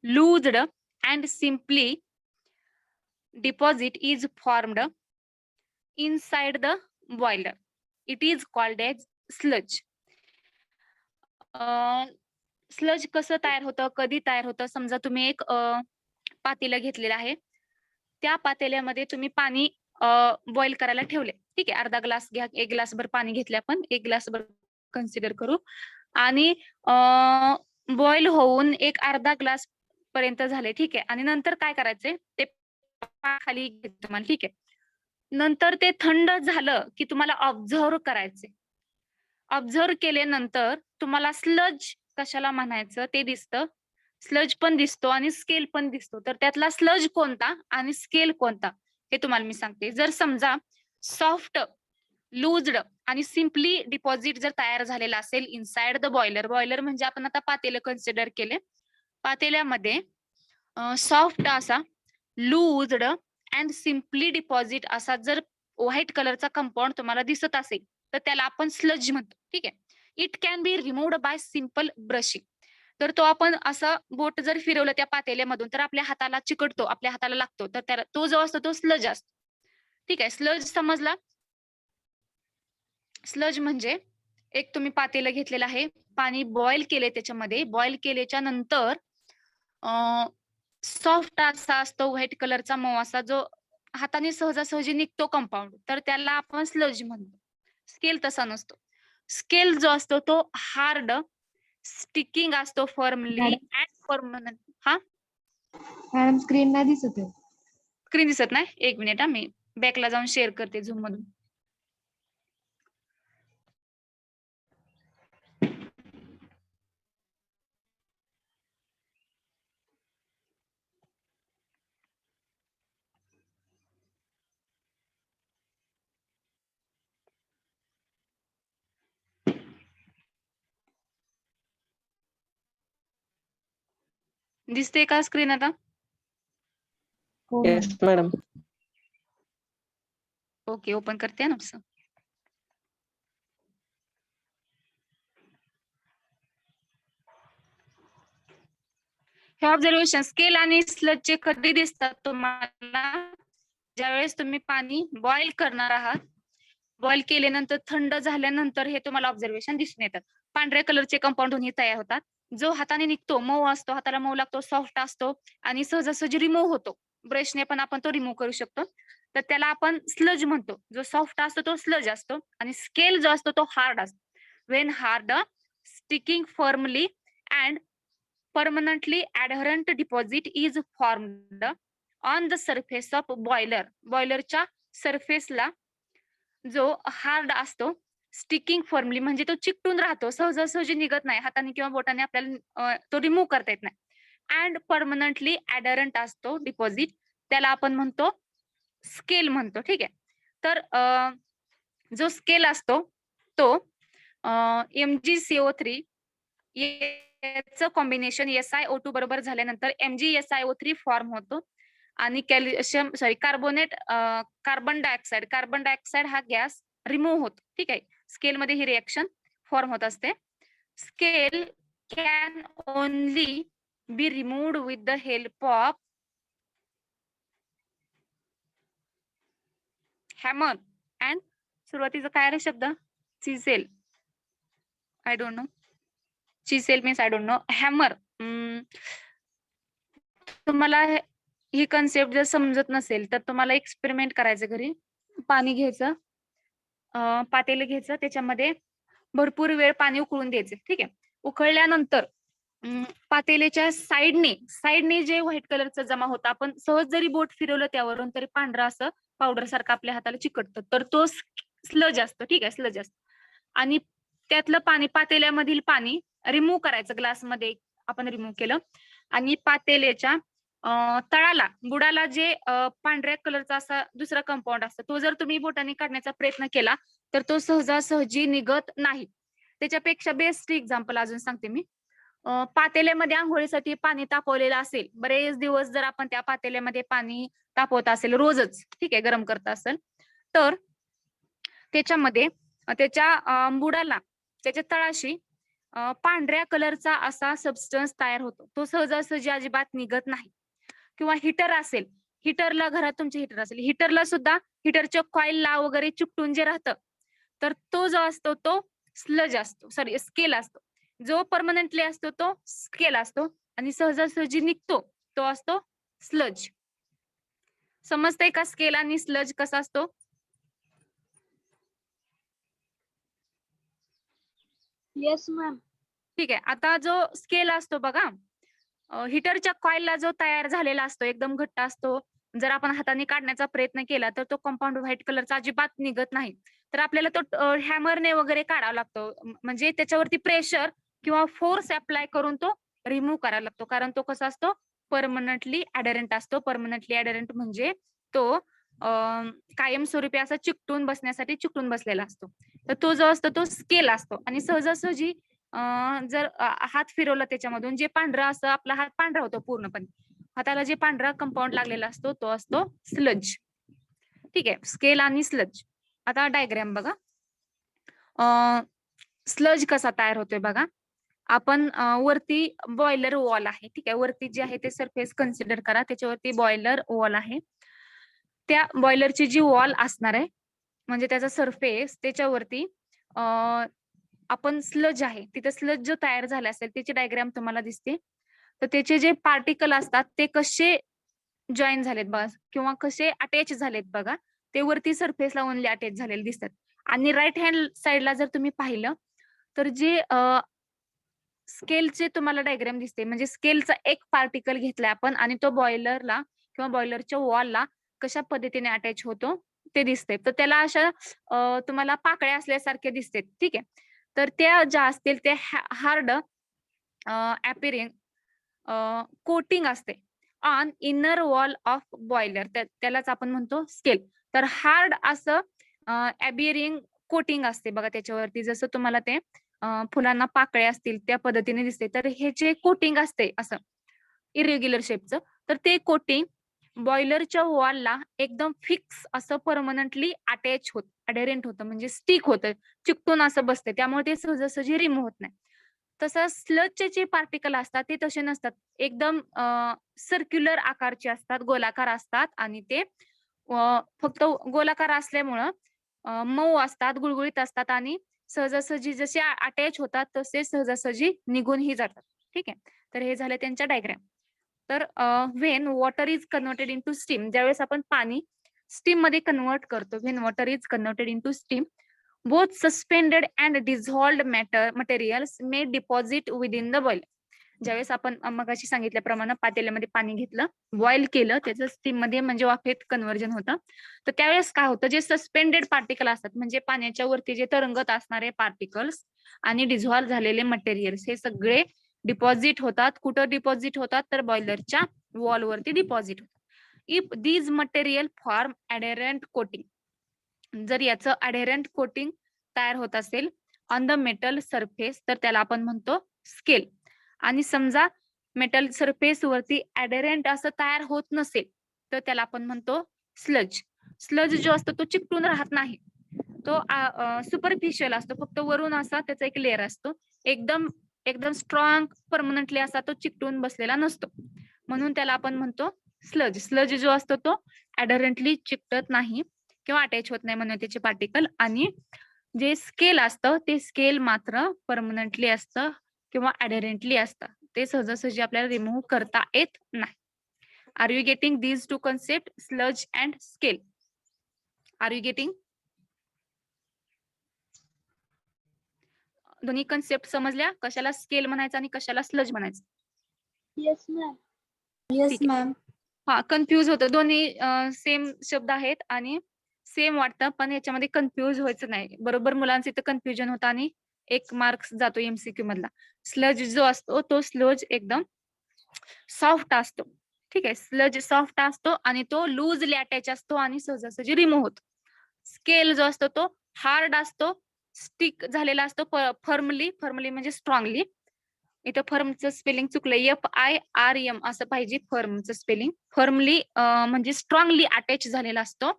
लूज्ड and simply deposit is formed inside the boiler. It is called as sludge. Sludge कसं तयार होतं, कधी तयार होतं? समजा तुम्ही एक पातेलं घेतलेलं आहे, त्या पातेल्यामध्ये तुम्ही पाणी बॉईल करायला ठेवले. ठीक आहे, अर्धा ग्लास घ्या, 1 ग्लासभर पाणी घेतले आपण, 1 ग्लासभर कन्सिडर करू. आणि बॉईल होऊन एक अर्धा ग्लास पर्यंत झाले. ठीक आहे, आणि नंतर काय करायचे? ते खाली घेतो तुम्हाला. ठीक आहे, नंतर ते थंड झालं की तुम्हाला ऑब्झर्व करायचे. ऑब्झर्व केल्यानंतर तुम्हाला स्लज कशाला म्हणायचं ते दिसतं. स्लज पण दिसतो आणि स्केल पण दिसतो. तर त्यातला स्लज कोणता आणि स्केल कोणता हे तुम्हाला मी सांगते. जर समजा सॉफ्ट लूज्ड आणि सिम्पली डिपॉझिट जर तयार झालेला असेल इनसाइड द बॉयलर, बॉयलर म्हणजे आपण आता पातेलं कन्सिडर केले, पातेल्यामध्ये सॉफ्ट असा लूज्ड अँड सिम्पली डिपॉझिट असा जर व्हाईट कलरचा कंपाऊंड तुम्हाला दिसत असेल तर त्याला आपण स्लज म्हणतो. ठीक आहे, it can be removed by simple brushing. तर तो आपण असा बोट जर फिरवलं त्या पातेल्यामधून तर आपल्या हाताला चिकटतो, आपल्या हाताला लागतो, तर त्याला तो जो असतो तो स्लज असतो. ठीक आहे, स्लज समजला? स्लज म्हणजे एक तुम्ही पातेलं घेतलेलं आहे, पाणी बॉईल केले, त्याच्यामध्ये बॉईल केल्याच्या नंतर सॉफ्ट असा असतो व्हाईट कलरचा मऊ असा जो हाताने सहजासहजी निघतो कंपाऊंड, तर त्याला आपण स्लज म्हणतो. स्केल तसा नसतो. स्केल जो असतो तो हार्ड स्टिकिंग असतो, फर्मली अँड परमनंट. हा मॅडम स्क्रीन नाही दिसत आहे. स्क्रीन दिसत नाही? 1 मिनिट, मी बॅकला जाऊन शेअर करते झूम मधून. दिसते का स्क्रीन आता? हो येस मॅडम. ओके, ओपन करते हैं नोट्स. हे ऑब्झर्वेशन स्केल आणि स्लजचे कधी दिसतात तुम्हाला, ज्यावेळेस तुम्ही पाणी बॉईल करणार आहात. बॉईल केल्यानंतर थंड झाल्यानंतर हे तुम्हाला ऑब्झर्वेशन दिसून येतात. पांढऱ्या कलरचे कंपाऊंड दोन्ही तयार होतात. जो हाताने निघतो मऊ असतो, हाताला मऊ लागतो, सॉफ्ट असतो आणि सहजासहजी रिमूव्ह होतो. ब्रशने पण आपण तो रिमूव्ह करू शकतो. तर त्याला आपण स्लज म्हणतो. जो सॉफ्ट असतो तो स्लज असतो आणि स्केल जो असतो तो हार्ड असतो. Wien hard, sticking firmly and permanently adherent deposit is formed on the surface of boiler. बॉयलरच्या सरफेसला जो हार्ड असतो, स्टिकिंग फर्मली म्हणजे तो चिकटून राहतो, सहजासहजी निघत नाही, हाताने किंवा बोटाने आपल्याला तो रिमूव्ह करता येत नाही. अँड परमनंटली ऍडरंट असतो डिपॉझिट, त्याला आपण म्हणतो स्केल म्हणतो. ठीक आहे. तर जो स्केल असतो तो MgCO3 याचं कॉम्बिनेशन SiO2 बरोबर झाल्यानंतर MgSiO3 फॉर्म होतो आणि कॅल्शियम कार्बन डायऑक्साइड हा गॅस रिमूव्ह होतो. ठीक आहे. स्केल मध्ये ही रिएक्शन फॉर्म होत असते. Scale can only be removed with the help of hammer and सुरुवातीचा काय रे शब्द, chisel. I don't know. Chisel means I don't know. Hammer. तुम्हाला ही कन्सेप्ट जर समजत नसेल तर तुम्हाला एक्सपेरिमेंट करायचं घरी. पाणी घ्यायचं, पातेलं घ्यायचं, त्याच्यामध्ये भरपूर वेळ पाणी उकळून द्यायचं. ठीक आहे. उकळल्यानंतर पातेल्याच्या साईडने जे व्हाईट कलरचं जमा होतं, आपण सहज जरी बोट फिरवलं त्यावरून तरी पांढरा असं पावडर सारखं आपल्या हाताला चिकटतं, तर तो स्लज असतो. ठीक आहे, स्लज असतो. आणि त्यातलं पाणी, पातेल्यामधील पाणी रिमूव्ह करायचं, ग्लासमध्ये आपण रिमूव्ह केलं आणि पातेल्याच्या तळाला, बुडाला जे पांढऱ्या कलरचा असा दुसरा कंपाऊंड असतो, तो जर तुम्ही बोटाने काढण्याचा प्रयत्न केला तर तो सहजासहजी निघत नाही. त्याच्यापेक्षा बेस्ट एक्झाम्पल अजून सांगते मी. पातेल्यामध्ये आंघोळीसाठी पाणी तापवलेलं असेल, बरेच दिवस जर आपण त्या पातेल्यामध्ये पाणी तापवत असेल रोजच, ठीक आहे, गरम करत असेल, तर त्याच्यामध्ये त्याच्या बुडाला, त्याच्या तळाशी पांढऱ्या कलरचा असा सबस्टन्स तयार होतो. तो सहजासहजी अजिबात निघत नाही. किंवा हिटर असेल, हिटरला, घरात तुमचे हिटर असेल, हिटरला सुद्धा हिटरच्या कॉइलला वगैरे चिकटून जे राहतं, तर तो जो असतो तो स्लज असतो, सॉरी स्केल असतो. जो परमनंटली असतो तो स्केल असतो आणि सहजासहजी निघतो तो असतो स्लज. समजतंय का स्केल आणि स्लज कसा असतो? Yes ma'am. ठीक आहे. आता जो स्केल असतो बघा, हिटरच्या कॉइलला जो तयार झालेला असतो, एकदम घट्ट असतो, जर आपण हाताने काढण्याचा प्रयत्न केला तर तो कंपाऊंड व्हाईट कलरचा अजिबात निघत नाही. तर आपल्याला तो हॅमरने वगैरे काढावा लागतो, म्हणजे त्याच्यावरती प्रेशर किंवा फोर्स अप्लाय करून तो रिमूव्ह करावा लागतो, कारण तो कसा असतो, परमनंटली ऍडरंट असतो. परमनंटली ऍडरंट म्हणजे तो कायमस्वरूपी असा चिकटून बसण्यासाठी चिकटून बसलेला असतो. तर तो जो असतो तो स्केल असतो आणि सहजासहजी जर हात फिरवला त्याच्यामधून, जे पांढरा असतं, आपला हात पांढरा होतो पूर्णपणे, हाताला जे पांढरा कंपाऊंड लागलेला असतो तो असतो स्लज. ठीक आहे, स्केल आणि स्लज. आता डायग्राम बघा. स्लज कसा तयार होतोय बघा. आपण वरती बॉयलर वॉल आहे, ठीक आहे, वरती जे आहे ते सरफेस कन्सिडर करा, त्याच्यावरती बॉयलर वॉल आहे. त्या बॉयलरची जी वॉल असणार आहे, म्हणजे त्याचा सरफेस, त्याच्यावरती आपण स्लज आहे, तिथे स्लज जो तयार झाला असेल त्याची डायग्राम तुम्हाला दिसते. तर त्याचे जे पार्टिकल असतात ते कसे जॉईन झालेत बघा, किंवा कसे अटॅच झालेत बघा, ते वरती सरफेसला ओनली अटॅच झालेले दिसतात. आणि राईट हँड साइडला जर तुम्ही पाहिलं तर जे स्केलचे तुम्हाला डायग्राम दिसते, म्हणजे स्केलचा एक पार्टिकल घेतलाय आपण आणि तो बॉयलरला किंवा बॉयलरच्या वॉलला कशा पद्धतीने अटॅच होतो ते दिसते. तर त्याला अशा तुम्हाला पाकळ्या असल्यासारखे दिसते. ठीक आहे. तर त्या ज्या असतील ते हार्ड अपिअरिंग कोटिंग असते on inner wall of boiler, त्यालाच आपण म्हणतो स्केल. तर हार्ड असं अपिअरिंग कोटिंग असते बघा त्याच्यावरती, जसं तुम्हाला ते फुलांना पाकळ्या असतील त्या पद्धतीने दिसते. तर हे जे कोटिंग असते असं इरेग्युलर शेपचं, तर ते कोटिंग बॉयलरच्या वॉलला एकदम फिक्स असं परमनंटली अटॅच होत अडेरेंट होतं म्हणजे स्टिक होतं, चिकटून असं बसते, त्यामुळे ते सहजासहजी रिमूव्ह होत नाही. तसं स्लजचे जे पार्टिकल असतात ते तसे नसतात, एकदम सर्क्युलर आकारचे असतात, गोलाकार असतात आणि ते फक्त गोलाकार असल्यामुळं मऊ असतात, गुळगुळीत असतात आणि सहजासहजी जसे अटॅच होतात तसे सहजासहजी निघूनही जातात. ठीक आहे, तर हे झाले त्यांच्या डायग्राम. तर when water is converted into steam, ज्यावेळेस आपण पाणी स्टीम मध्ये कन्वर्ट करतो, when water is converted into steam both suspended and dissolved materials may deposit within the boiler. ज्यावेळेस आपण मगाशी सांगितल्याप्रमाणे पातेल्यामध्ये पाणी घेतलं, बॉईल केलं, त्याचं स्टीम मध्ये म्हणजे वाफेत कन्व्हर्जन होतं, तर त्यावेळेस काय होतं, जे सस्पेंडेड पार्टिकल असतात म्हणजे पाण्याच्या वरती जे तरंगत असणारे पार्टिकल्स आणि डिझॉल्व्ह झालेले मटेरियल्स हे सगळे डिपॉझिट होतात. कुठं डिपॉझिट होतात, तर बॉयलरच्या वॉल वरती डिपॉझिट होतात. If these material form adherent coating, जर याचं अडेरंट कोटिंग तयार होत असेल ऑन द मेटल सरफेस, तर त्याला आपण म्हणतो स्केल. आणि समजा मेटल सरफेस वरती अडेरंट असं तयार होत नसेल तर त्याला आपण म्हणतो स्लज. स्लज जो असतो तो चिकटून राहत नाही, तो सुपरफिशियल असतो, फक्त वरून असा त्याचा एक लेअर असतो, एकदम एकदम स्ट्रॉंग परमनंटली असा तो चिकटून बसलेला नसतो, म्हणून त्याला आपण म्हणतो स्लज. स्लज जो असतो तो अडरंटली चिकटत नाही किंवा अटॅच होत नाही म्हणून त्याचे पार्टिकल. आणि जे स्केल असतं ते स्केल मात्र परमनंटली असतं किंवा अडेरेंटली असतं, ते सहजासहजी आपल्याला रिमूव्ह करता येत नाही. Are you getting these two concept, sludge and scale? Are you getting? दोन्ही कन्सेप्ट समजल्या, कशाला स्केल म्हणायचं आणि कशाला स्लज म्हणायचं? Yes ma'am. येस ठीक आहे. मॅम. हा, कन्फ्युज होतं, दोन्ही सेम शब्द आहेत आणि सेम वाटतं, पण याच्यामध्ये कन्फ्युज व्हायचं नाही. बरोबर मुलांचं इथं कन्फ्युजन होतं आणि 1 मार्क्स जातो एमसीक्यू मधला. स्लज जो असतो तो स्लज एकदम सॉफ्ट असतो. ठीक आहे, स्लज सॉफ्ट असतो आणि तो लूजली अटॅच असतो आणि सहजासहजी रिमूव्ह होतो. स्केल जो असतो तो हार्ड असतो, स्टिक झालेला असतो, फर्मली म्हणजे स्ट्रॉंगली. इथं फर्मचं स्पेलिंग चुकलंय, FIRM असं पाहिजे फर्मचं स्पेलिंग. फर्मली म्हणजे स्ट्रॉंगली अटॅच झालेला असतो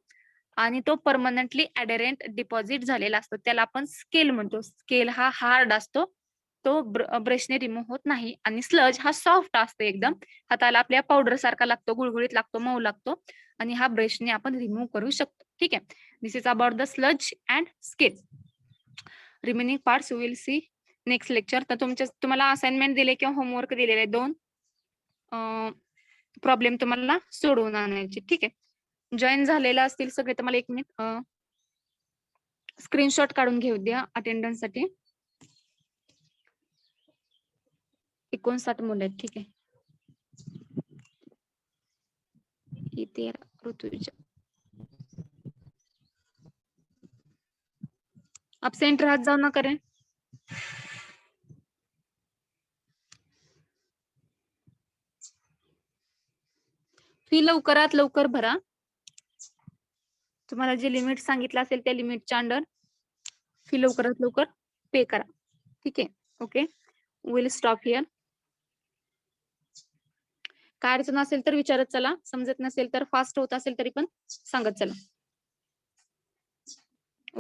आणि तो परमनंटली अडेरेंट डिपॉझिट झालेला असतो, त्याला आपण स्केल म्हणतो. स्केल हा हार्ड असतो, तो ब्रशने रिमूव्ह होत नाही. आणि स्लज हा सॉफ्ट असतो, एकदम हाताला आपल्या पावडर सारखा लागतो, गुळगुळीत लागतो, मऊ लागतो आणि हा ब्रशने आपण रिमूव्ह करू शकतो. ठीक आहे, this is about the sludge and scale. Remaining parts will see next lecture. तर तुम्हाला असाइनमेंट दिले किंवा होमवर्क दिलेले 2 प्रॉब्लेम तुम्हाला सोडवून आणायचे. ठीक आहे, जॉईन झालेला असतील सगळे तर मला 1 मिनिट स्क्रीनशॉट काढून घेऊ द्या अटेंडन्स साठी. 59 मुलं आहेत. ठीक आहे, इथे ऋतुजा अब्सेंट राहत जाऊ नका रे. फी लवकरात लवकर भरा. तुम्हाला जे लिमिट सांगितलं असेल त्या लिमिटच्या अंडर फी लवकरात लवकर पे करा. ठीक आहे, ओके, विल स्टॉप हिअर. काय अडचण असेल तर विचारत चला, समजत नसेल तर फास्ट होत असेल तरी पण सांगत चला.